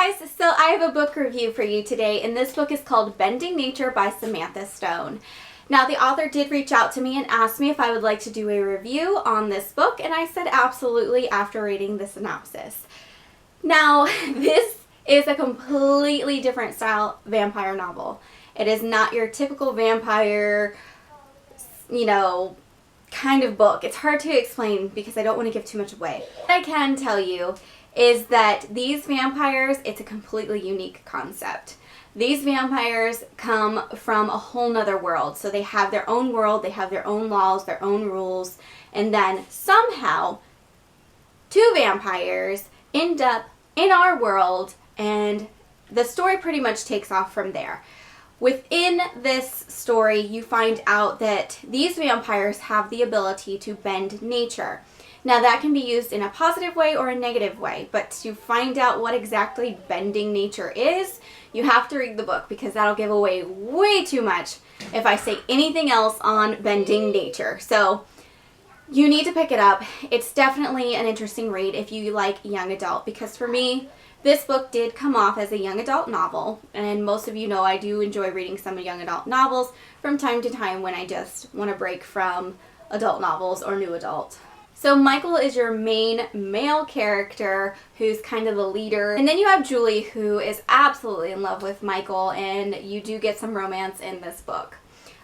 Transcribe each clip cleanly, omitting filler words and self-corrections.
guys, so I have a book review for you today, and this book is called Bending Nature by Samantha Stone. Now, the author did reach out to me and asked me if I would like to do a review on this book, and I said absolutely after reading the synopsis. Now, this is a completely different style vampire novel. It is not your typical vampire, kind of book. It's hard to explain because I don't want to give too much away. What I can tell you is that these vampires, it's a completely unique concept. These vampires come from a whole nother world. So they have their own world, they have their own laws, their own rules, and then somehow two vampires end up in our world, and the story pretty much takes off from there. Within this story, you find out that these vampires have the ability to bend nature. Now, that can be used in a positive way or a negative way, but to find out what exactly bending nature is, you have to read the book because that'll give away way too much if I say anything else on bending nature. So you need to pick it up. It's definitely an interesting read if you like young adult, because for me, this book did come off as a young adult novel, and most of you know I do enjoy reading some young adult novels from time to time when I just want to break from adult novels or new adult. So Michael is your main male character who's kind of the leader. And then you have Julie, who is absolutely in love with Michael, and you do get some romance in this book,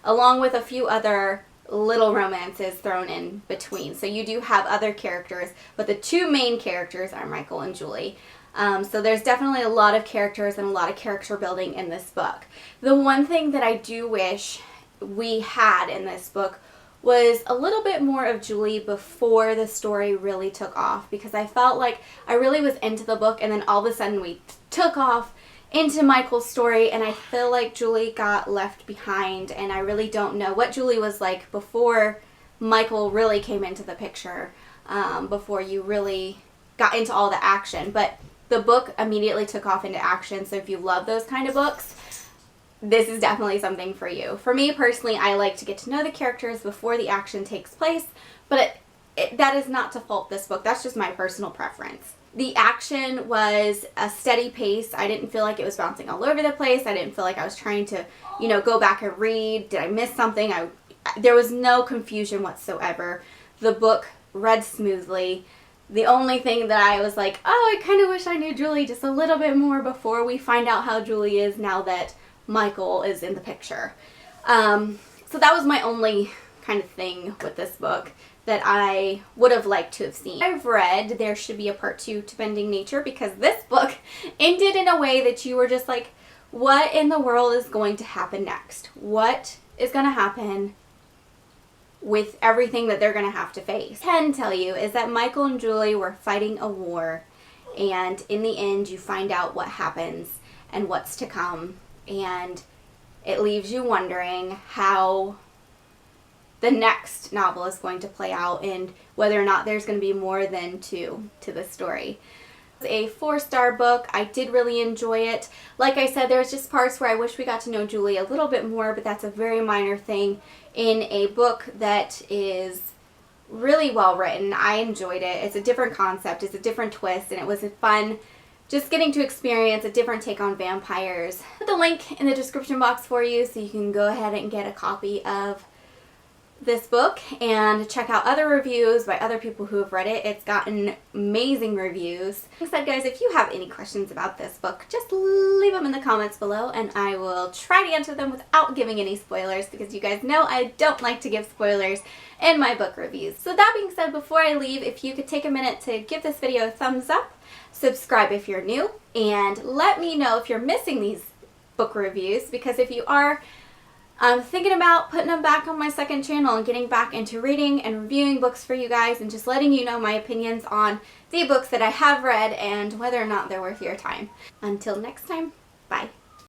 along with a few other little romances thrown in between. So you do have other characters, but the two main characters are Michael and Julie. So there's definitely a lot of characters and a lot of character building in this book. The one thing that I do wish we had in this book was a little bit more of Julie before the story really took off, because I felt like I really was into the book and then all of a sudden we took off into Michael's story, and I feel like Julie got left behind, and I really don't know what Julie was like before Michael really came into the picture, before you really got into all the action. But the book immediately took off into action, so if you love those kind of books, this is definitely something for you. For me personally, I like to get to know the characters before the action takes place, but that is not to fault this book. That's just my personal preference. The action was a steady pace. I didn't feel like it was bouncing all over the place. I didn't feel like I was trying to, go back and read. Did I miss something? There was no confusion whatsoever. The book read smoothly. The only thing that I was like, oh, I kind of wish I knew Julie just a little bit more before we find out how Julie is now that Michael is in the picture. So that was my only kind of thing with this book that I would have liked to have seen. I've read There Should Be a Part 2 to Bending Nature, because this book ended in a way that you were just like, what in the world is going to happen next? What is going to happen with everything that they're going to have to face? What I can tell you is that Michael and Julie were fighting a war, and in the end you find out what happens and what's to come, and it leaves you wondering how the next novel is going to play out and whether or not there's going to be more than two to the story. It's a 4-star book. I did really enjoy it. Like I said, there's just parts where I wish we got to know Julie a little bit more, but that's a very minor thing in a book that is really well written. I enjoyed it. It's a different concept. It's a different twist, and it was fun just getting to experience a different take on vampires. Put the link in the description box for you so you can go ahead and get a copy of this book and check out other reviews by other people who have read it. It's gotten amazing reviews. Like I said, guys, if you have any questions about this book, just leave them in the comments below and I will try to answer them without giving any spoilers, because you guys know I don't like to give spoilers in my book reviews. So that being said, before I leave, if you could take a minute to give this video a thumbs up, subscribe if you're new, and let me know if you're missing these book reviews, because if you are, I'm thinking about putting them back on my second channel and getting back into reading and reviewing books for you guys and just letting you know my opinions on the books that I have read and whether or not they're worth your time. Until next time, bye.